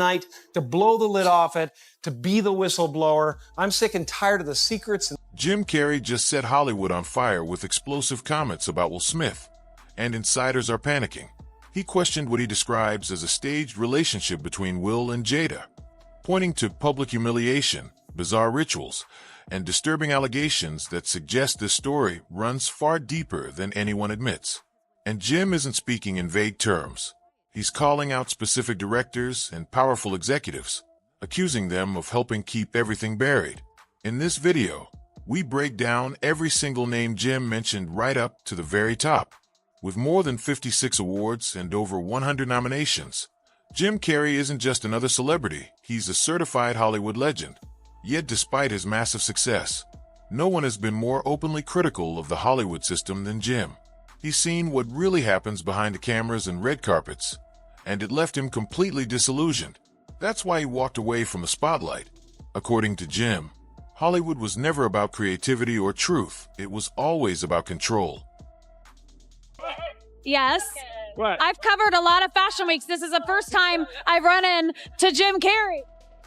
night, to blow the lid off it, to be the whistleblower. I'm sick and tired of the secrets. Jim Carrey just set Hollywood on fire with explosive comments about Will Smith, and insiders are panicking. He questioned what he describes as a staged relationship between Will and Jada, pointing to public humiliation, bizarre rituals, and disturbing allegations that suggest this story runs far deeper than anyone admits. And Jim isn't speaking in vague terms. He's calling out specific directors and powerful executives, accusing them of helping keep everything buried. In this video, we break down every single name Jim mentioned right up to the very top. With more than 56 awards and over 100 nominations, Jim Carrey isn't just another celebrity, he's a certified Hollywood legend. Yet despite his massive success, no one has been more openly critical of the Hollywood system than Jim. He's seen what really happens behind the cameras and red carpets, and it left him completely disillusioned. That's why he walked away from the spotlight. According to Jim, Hollywood was never about creativity or truth. It was always about control. Yes. What? I've covered a lot of fashion weeks. This is the first time I've run into Jim Carrey.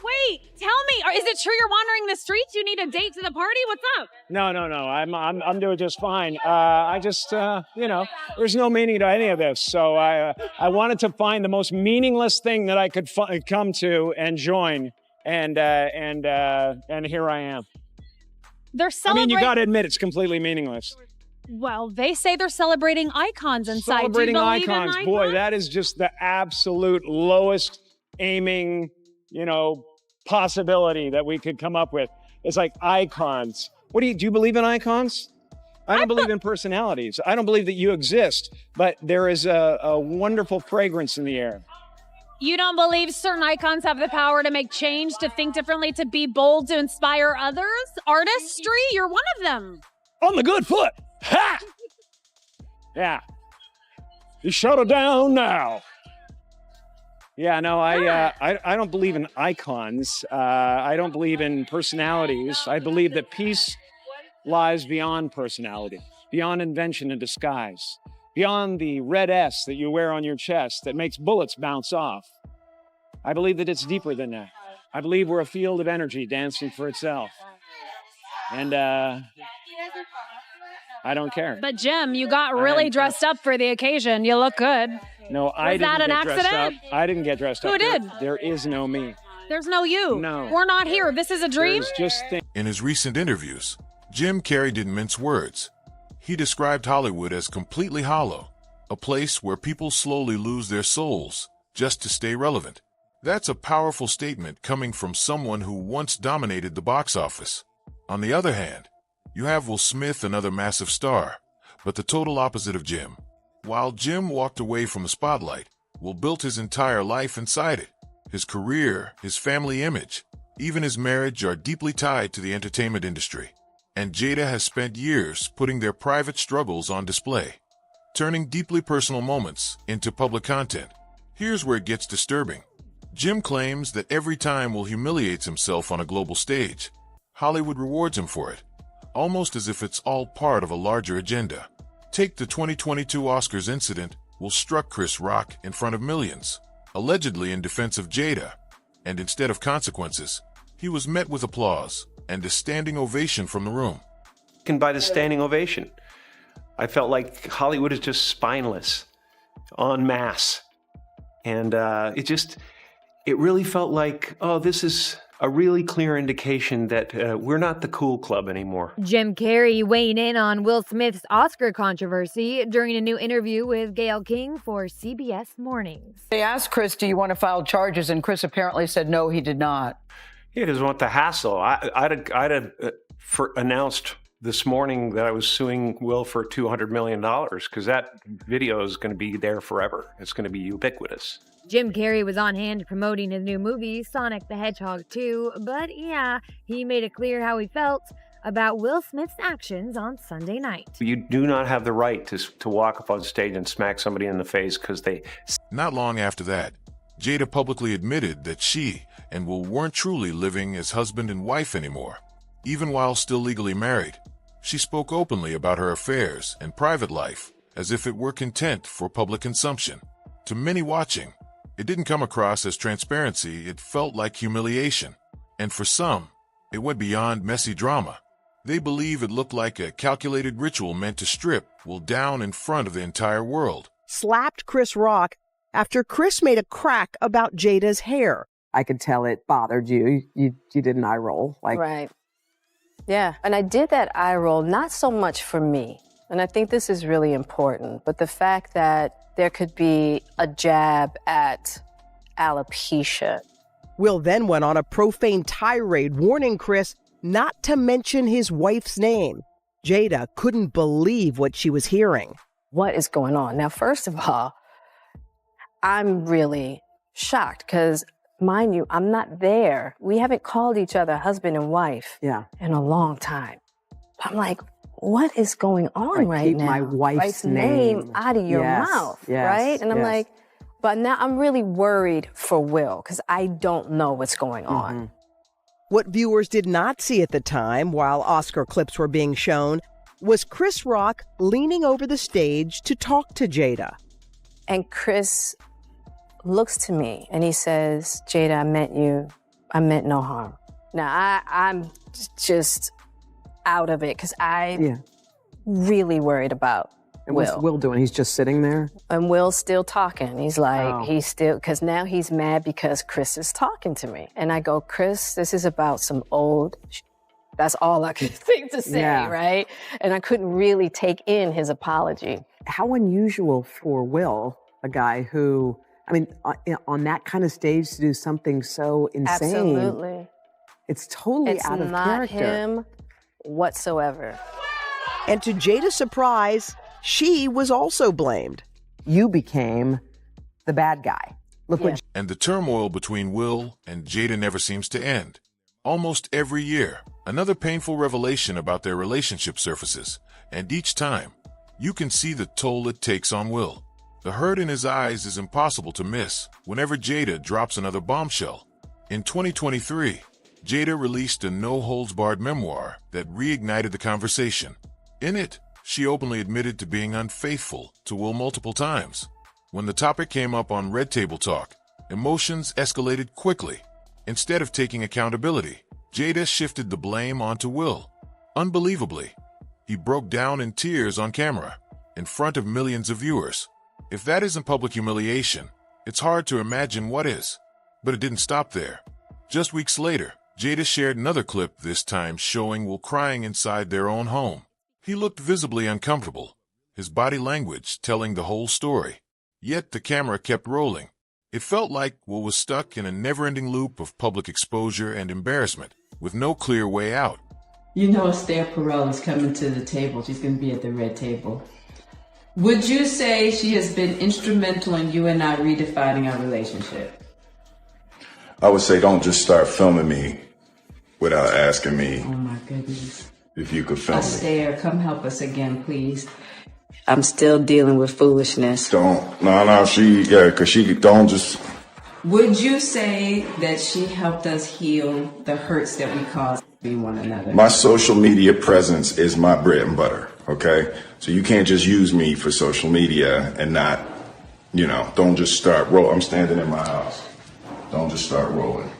Wait, tell me, is it true you're wandering the streets? You need a date to the party? What's up? No. I'm doing just fine. I just, there's no meaning to any of this. So I wanted to find the most meaningless thing that I could come to and join, and here I am. They're celebrating. You got to admit it's completely meaningless. Well, they say they're celebrating icons inside. Celebrating Do you believe icons, in boy, icons? that is just the absolute lowest aiming, possibility that we could come up with. It's like icons. Do you believe in icons? I don't believe in personalities. I don't believe that you exist, but there is a wonderful fragrance in the air. You don't believe certain icons have the power to make change, to think differently, to be bold, to inspire others? Artistry? You're one of them. On the good foot. Ha! Yeah. You shut her down now. Yeah, no, I don't believe in icons. I don't believe in personalities. I believe that peace lies beyond personality, beyond invention and disguise, beyond the red S that you wear on your chest that makes bullets bounce off. I believe that it's deeper than that. I believe we're a field of energy dancing for itself. And I don't care. But Jim, you got really dressed up for the occasion. You look good. No, I didn't get dressed up. I didn't get dressed up. Who did? There is no me. There's no you. No. We're not here. This is a dream? In his recent interviews, Jim Carrey didn't mince words. He described Hollywood as completely hollow, a place where people slowly lose their souls just to stay relevant. That's a powerful statement coming from someone who once dominated the box office. On the other hand, you have Will Smith, another massive star, but the total opposite of Jim. While Jim walked away from the spotlight, Will built his entire life inside it. His career, his family image, even his marriage are deeply tied to the entertainment industry. And Jada has spent years putting their private struggles on display, turning deeply personal moments into public content. Here's where it gets disturbing. Jim claims that every time Will humiliates himself on a global stage, Hollywood rewards him for it, almost as if it's all part of a larger agenda. Take the 2022 Oscars incident. Will struck Chris Rock in front of millions, allegedly in defense of Jada, and instead of consequences, he was met with applause and a standing ovation from the room. And by the standing ovation, I felt like Hollywood is just spineless, en masse. And it really felt like, oh, this is a really clear indication that we're not the cool club anymore. Jim Carrey weighing in on Will Smith's Oscar controversy during a new interview with Gayle King for CBS Mornings. They asked Chris, do you want to file charges? And Chris apparently said no, he did not. He doesn't want the hassle. I'd have announced this morning that I was suing Will for $200 million because that video is going to be there forever. It's going to be ubiquitous. Jim Carrey was on hand promoting his new movie, Sonic the Hedgehog 2, but yeah, he made it clear how he felt about Will Smith's actions on Sunday night. You do not have the right to walk up on stage and smack somebody in the face because they... Not long after that, Jada publicly admitted that she and Will weren't truly living as husband and wife anymore. Even while still legally married, she spoke openly about her affairs and private life as if it were content for public consumption. To many watching, It didn't come across as transparency, it felt like humiliation. And for some, it went beyond messy drama. They believe it looked like a calculated ritual meant to strip Will down in front of the entire world. Slapped Chris Rock after Chris made a crack about Jada's hair. I could tell it bothered you. You did an eye roll. Right. Yeah, and I did that eye roll not so much for me, and I think this is really important, but the fact that there could be a jab at alopecia. Will then went on a profane tirade warning Chris not to mention his wife's name. Jada couldn't believe what she was hearing. What is going on? Now, first of all, I'm really shocked because, mind you, I'm not there. We haven't called each other husband and wife in a long time. I'm like, what is going on right keep now? my wife's name out of your mouth, right? And I'm like, but now I'm really worried for Will because I don't know what's going on. What viewers did not see at the time, while Oscar clips were being shown, was Chris Rock leaning over the stage to talk to Jada. And Chris looks to me and he says, Jada, I meant no harm. Now, I'm just out of it because I'm really worried about And Will. what's Will doing? He's just sitting there? And Will's still talking. He's like, because now he's mad because Chris is talking to me. And I go, Chris, this is about some old That's all I could think to say, right? And I couldn't really take in his apology. How unusual for Will, a guy who, I mean, on that kind of stage to do something so insane. Absolutely. It's totally out of character. It's not him whatsoever. And to Jada's surprise, she was also blamed. You became the bad guy. Look what. And the turmoil between Will and Jada never seems to end. Almost every year, another painful revelation about their relationship surfaces, and each time, you can see the toll it takes on Will. The hurt in his eyes is impossible to miss whenever Jada drops another bombshell. In 2023, Jada released a no-holds-barred memoir that reignited the conversation. In it, she openly admitted to being unfaithful to Will multiple times. When the topic came up on Red Table Talk, emotions escalated quickly. Instead of taking accountability, Jada shifted the blame onto Will. Unbelievably, he broke down in tears on camera, in front of millions of viewers. If that isn't public humiliation, it's hard to imagine what is. But it didn't stop there. Just weeks later, Jada shared another clip, this time showing Will crying inside their own home. He looked visibly uncomfortable, his body language telling the whole story. Yet the camera kept rolling. It felt like Will was stuck in a never-ending loop of public exposure and embarrassment, with no clear way out. You know Esther Perel is coming to the table. She's going to be at the red table. Would you say she has been instrumental in you and I redefining our relationship? I would say don't just start filming me without asking me. Oh my goodness. If you could film me. Esther, come help us again, please. I'm still dealing with foolishness. Cause she don't just. Would you say that she helped us heal the hurts that we caused one another? My social media presence is my bread and butter, okay? So you can't just use me for social media and not, don't just start roll. I'm standing in my house. Don't just start rolling.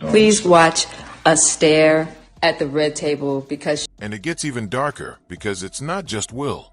Please watch Esther at the red table because. And it gets even darker because it's not just Will.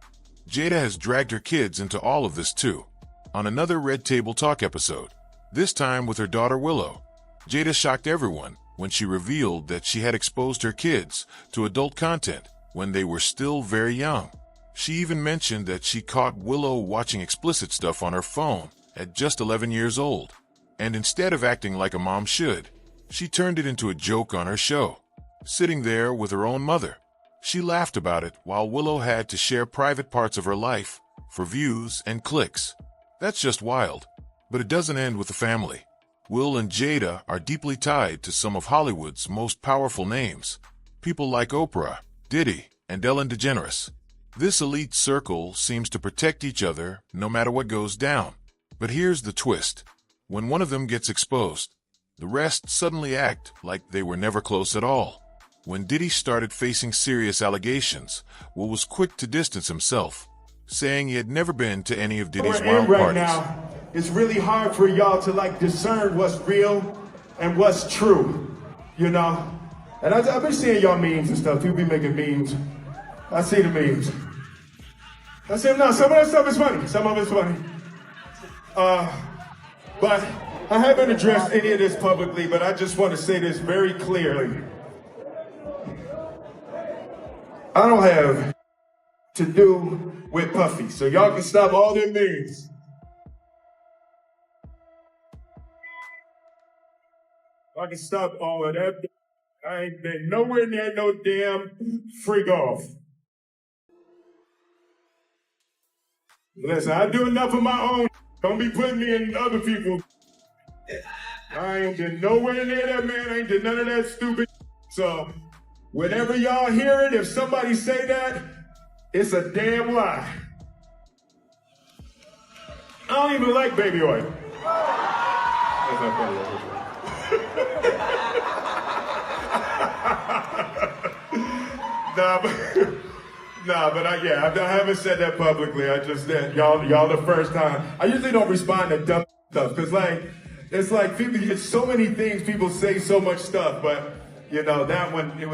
Jada has dragged her kids into all of this too. On another Red Table Talk episode, this time with her daughter Willow, Jada shocked everyone when she revealed that she had exposed her kids to adult content when they were still very young. She even mentioned that she caught Willow watching explicit stuff on her phone at just 11 years old. And instead of acting like a mom should, she turned it into a joke on her show. Sitting there with her own mother, she laughed about it while Willow had to share private parts of her life for views and clicks. That's just wild. But it doesn't end with the family. Will and Jada are deeply tied to some of Hollywood's most powerful names. People like Oprah, Diddy, and Ellen DeGeneres. This elite circle seems to protect each other no matter what goes down. But here's the twist. When one of them gets exposed, the rest suddenly act like they were never close at all. When Diddy started facing serious allegations, Will was quick to distance himself, saying he had never been to any of Diddy's wild parties. Now it's really hard for y'all to like discern what's real and what's true, you know? And I've been seeing y'all memes and stuff. People be making memes. I see the memes. I see them now. Some of that stuff is funny. Some of it's funny. But I haven't addressed any of this publicly, but I just want to say this very clearly. I don't have to do with Puffy, so y'all can stop all their memes. I can stop all of that. I ain't been nowhere near no damn freak off. Listen, I do enough of my own. Don't be putting me in other people. I ain't been nowhere near that, man. I ain't did none of that stupid. So, whenever y'all hear it, if somebody say that, it's a damn lie. I don't even like baby oil. That's not funny. but I haven't said that publicly. I just said y'all the first time. I usually don't respond to dumb stuff because it's like people. It's so many things people say, so much stuff, but. You know, that one, your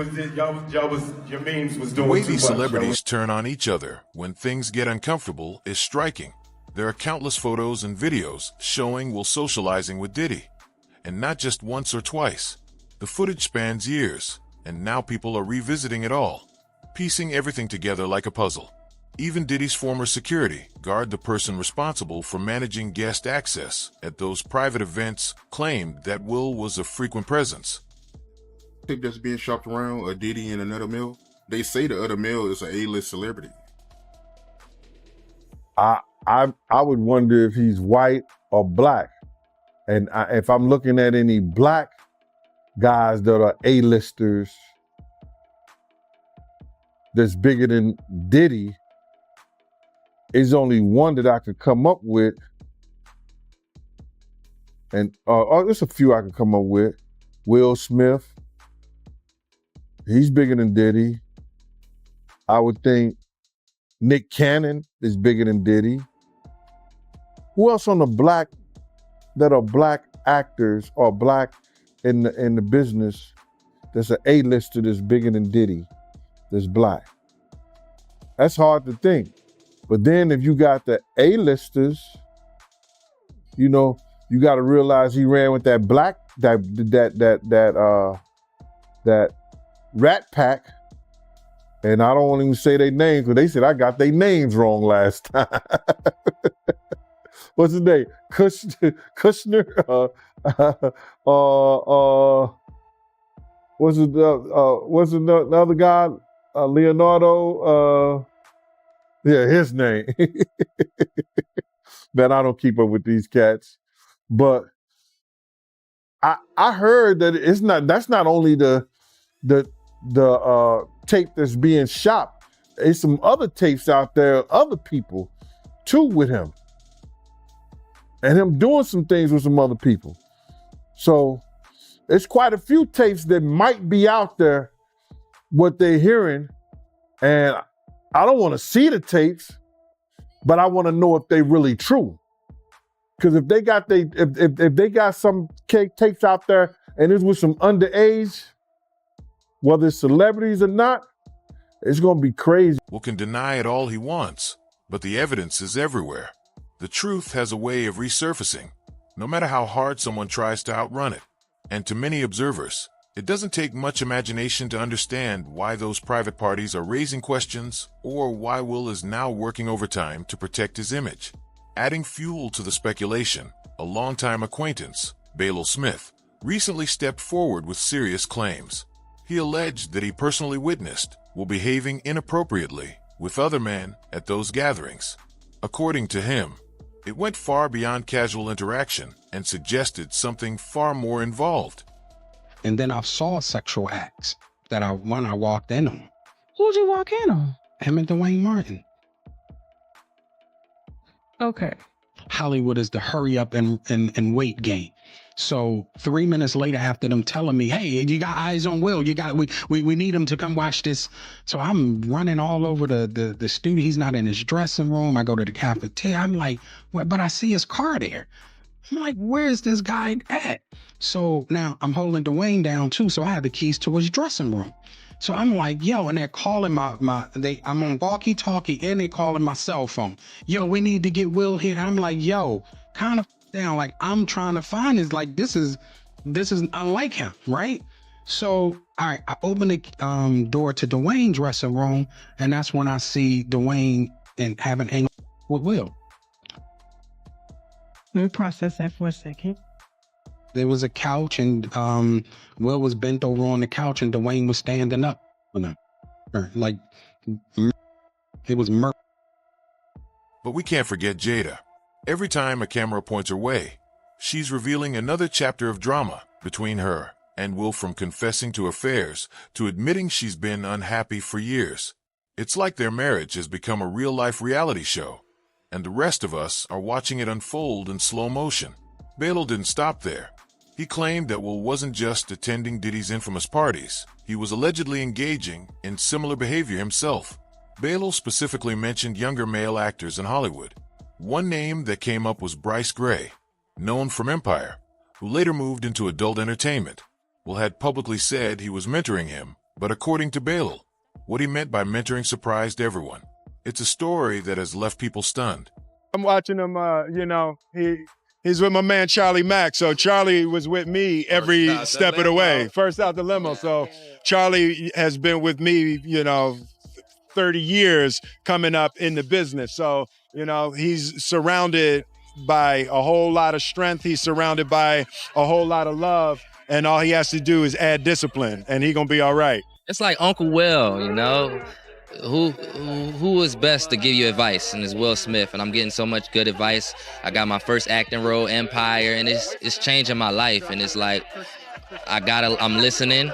memes was doing The way too these much. celebrities turn on each other when things get uncomfortable is striking. There are countless photos and videos showing Will socializing with Diddy. And not just once or twice. The footage spans years, and now people are revisiting it all, piecing everything together like a puzzle. Even Diddy's former security guard, the person responsible for managing guest access at those private events, claimed that Will was a frequent presence. Tape that's being shopped around, a Diddy and another male. They say the other male is an A-list celebrity. I would wonder if he's white or black, and if I'm looking at any black guys that are A-listers that's bigger than Diddy, is only one that I could come up with, and there's a few I could come up with. Will Smith. He's bigger than Diddy. I would think Nick Cannon is bigger than Diddy. Who else on the black that are black actors or black in the business that's an A-lister that's bigger than Diddy, that's black? That's hard to think. But then if you got the A-listers, you know, you got to realize he ran with that black that Rat Pack, and I don't want to even say their names because they said I got their names wrong last time. What's his name? Kushner? What's the other guy? Leonardo? Yeah, his name. Man, I don't keep up with these cats, but I heard that that's not only the tape that's being shopped. There's some other tapes out there, other people too with him. And him doing some things with some other people. So it's quite a few tapes that might be out there, what they're hearing. And I don't want to see the tapes, but I want to know if they're really true. Because if they got if they got some tapes out there and it's with some underage, whether it's celebrities or not, it's going to be crazy. Will can deny it all he wants, but the evidence is everywhere. The truth has a way of resurfacing, no matter how hard someone tries to outrun it. And to many observers, it doesn't take much imagination to understand why those private parties are raising questions or why Will is now working overtime to protect his image. Adding fuel to the speculation, a longtime acquaintance, Will Smith, recently stepped forward with serious claims. He alleged that he personally witnessed Will behaving inappropriately with other men at those gatherings. According to him, it went far beyond casual interaction and suggested something far more involved. And then I saw sexual acts when I walked in on. Who'd you walk in on? Him and Dwayne Martin. Okay. Hollywood is the hurry up and wait game. So 3 minutes later, after them telling me, hey, you got eyes on Will, we need him to come watch this. So I'm running all over the studio. He's not in his dressing room. I go to the cafeteria. I'm like, what? But I see his car there. I'm like, where's this guy at? So now I'm holding Dwayne down too. So I have the keys to his dressing room. So I'm like, yo, and they're calling I'm on walkie-talkie and they calling my cell phone. Yo, we need to get Will here. I'm like, yo, kind of down. Like, I'm trying to find this. Like, this is unlike him, right? So, all right, I open the door to Dwayne's dressing room, and that's when I see Dwayne and having an with Will. Let me process that for a second. There was a couch, and Will was bent over on the couch, and Dwayne was standing up on him. Like, it was murder. But we can't forget Jada. Every time a camera points her way, she's revealing another chapter of drama between her and Will, from confessing to affairs to admitting she's been unhappy for years. It's like their marriage has become a real-life reality show, and the rest of us are watching it unfold in slow motion. Balo didn't stop there. He claimed that Will wasn't just attending Diddy's infamous parties. He was allegedly engaging in similar behavior himself. Balo specifically mentioned younger male actors in Hollywood. One name that came up was Bryce Gray, known from Empire, who later moved into adult entertainment. Will had publicly said he was mentoring him, but according to Balo, what he meant by mentoring surprised everyone. It's a story that has left people stunned. I'm watching him, he's with my man Charlie Mack, so Charlie was with me every step of the way. First out the limo, so Charlie has been with me, 30 years coming up in the business. So, he's surrounded by a whole lot of strength. He's surrounded by a whole lot of love, and all he has to do is add discipline, and he's gonna be all right. It's like Uncle Will, who is best to give you advice, and it's Will Smith, and I'm getting so much good advice. I got my first acting role, Empire, and it's changing my life, and it's like I'm listening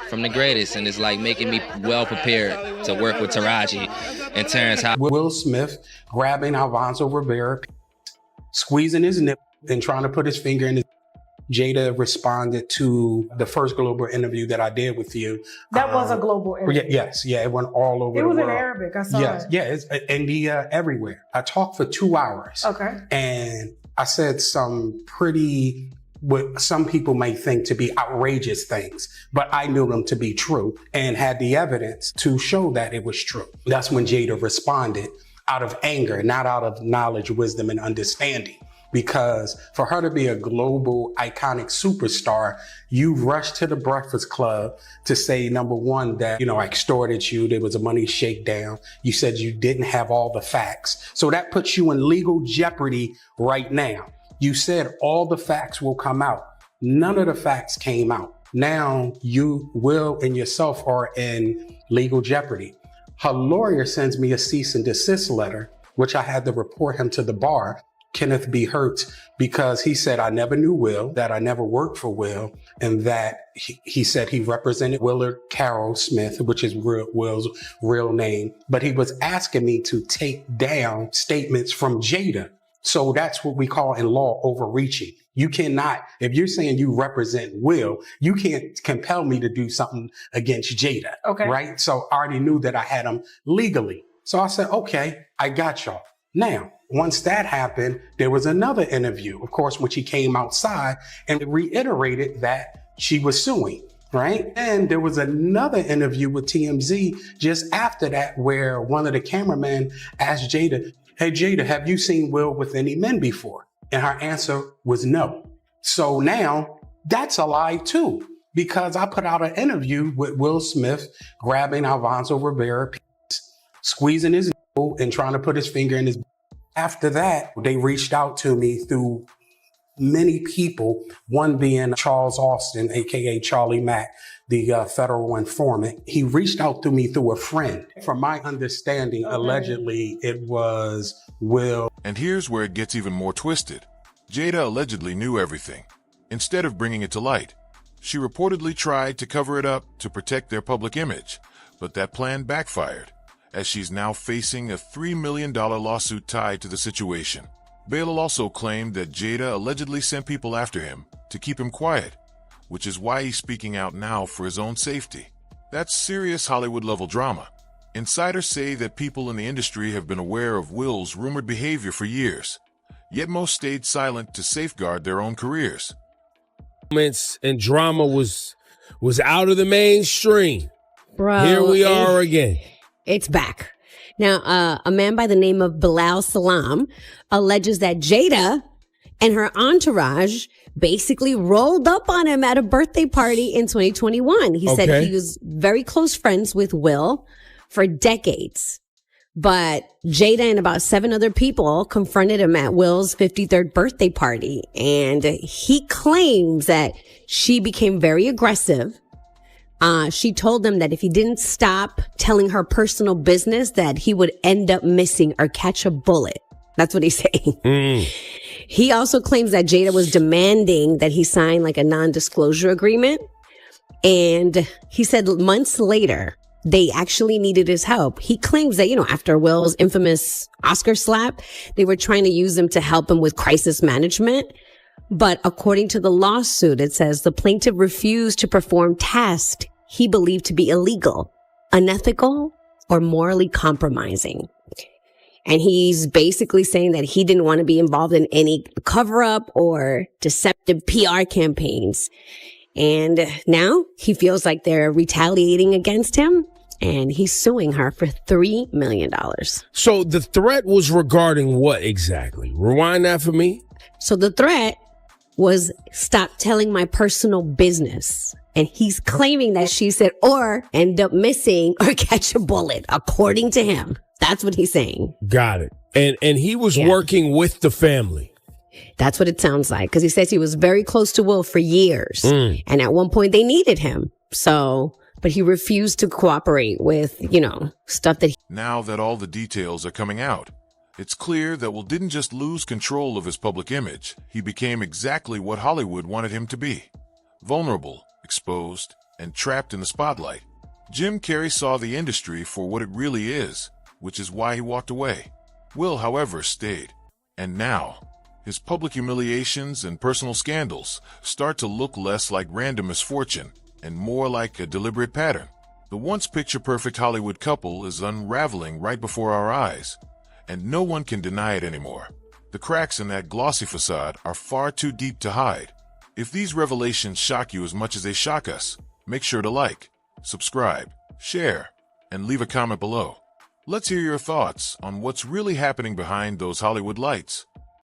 from the greatest, and it's like making me well prepared to work with Taraji and Terrence Howard. Will Smith grabbing Alfonso Rivera, squeezing his nip and trying to put his finger in his. Jada responded to the first global interview that I did with you. That was a global interview. It went all over the world. It was in Arabic, I saw it. Yeah, it's India, everywhere. I talked for 2 hours. Okay. And I said some pretty, what some people may think to be outrageous things, but I knew them to be true and had the evidence to show that it was true. That's when Jada responded out of anger, not out of knowledge, wisdom, and understanding. Because for her to be a global iconic superstar, you rushed to the Breakfast Club to say, number one, that, I extorted you. There was a money shakedown. You said you didn't have all the facts. So that puts you in legal jeopardy right now. You said all the facts will come out. None of the facts came out. Now you, Will, and yourself are in legal jeopardy. Her lawyer sends me a cease and desist letter, which I had to report him to the bar, Kenneth B. Hertz, because he said I never knew Will, that I never worked for Will, and that he said he represented Willard Carroll Smith, which is Will's real name, but he was asking me to take down statements from Jada. So that's what we call in law overreaching. You cannot, if you're saying you represent Will, you can't compel me to do something against Jada, right? So I already knew that I had him legally. So I said, okay, I got y'all. Now, once that happened, there was another interview, of course, when she came outside and reiterated that she was suing, right? And there was another interview with TMZ just after that where one of the cameramen asked Jada, hey, Jada, have you seen Will with any men before? And her answer was no. So now that's a lie too, because I put out an interview with Will Smith grabbing Alfonso Rivera, squeezing his nipple and trying to put his finger in his. After that, they reached out to me through many people, one being Charles Austin, aka Charlie Mack, the federal informant. He reached out to me through a friend. From my understanding, allegedly, it was Will. And here's where it gets even more twisted. Jada allegedly knew everything. Instead of bringing it to light, she reportedly tried to cover it up to protect their public image, but that plan backfired, as she's now facing a $3 million lawsuit tied to the situation. Bale also claimed that Jada allegedly sent people after him to keep him quiet, which is why he's speaking out now for his own safety. That's serious Hollywood-level drama. Insiders say that people in the industry have been aware of Will's rumored behavior for years, yet most stayed silent to safeguard their own careers. And drama was out of the mainstream. Bro, here we are again. It's back. Now, a man by the name of Bilal Salam alleges that Jada and her entourage basically rolled up on him at a birthday party in 2021. He said he was very close friends with Will for decades. But Jada and about 7 other people confronted him at Will's 53rd birthday party. And he claims that she became very aggressive. She told him that if he didn't stop telling her personal business, that he would end up missing or catch a bullet. That's what he's saying. He also claims that Jada was demanding that he sign like a non-disclosure agreement. And he said months later, they actually needed his help. He claims that, after Will's infamous Oscar slap, they were trying to use him to help him with crisis management. But according to the lawsuit, it says the plaintiff refused to perform tasks he believed to be illegal, unethical, or morally compromising. And he's basically saying that he didn't want to be involved in any cover-up or deceptive PR campaigns. And now he feels like they're retaliating against him, and he's suing her for $3 million. So the threat was regarding what exactly? Rewind that for me. So the threat was, stop telling my personal business. And he's claiming that she said, or end up missing or catch a bullet, according to him. That's what he's saying. Got it. And he was working with the family. That's what it sounds like. Because he says he was very close to Will for years. And at one point they needed him. But he refused to cooperate with, stuff that Now that all the details are coming out, it's clear that Will didn't just lose control of his public image. He became exactly what Hollywood wanted him to be. Vulnerable, exposed, and trapped in the spotlight. Jim Carrey saw the industry for what it really is, which is why he walked away. Will, however, stayed. And now, his public humiliations and personal scandals start to look less like random misfortune and more like a deliberate pattern. The once picture-perfect Hollywood couple is unraveling right before our eyes, and no one can deny it anymore. The cracks in that glossy facade are far too deep to hide. If these revelations shock you as much as they shock us, make sure to like, subscribe, share, and leave a comment below. Let's hear your thoughts on what's really happening behind those Hollywood lights.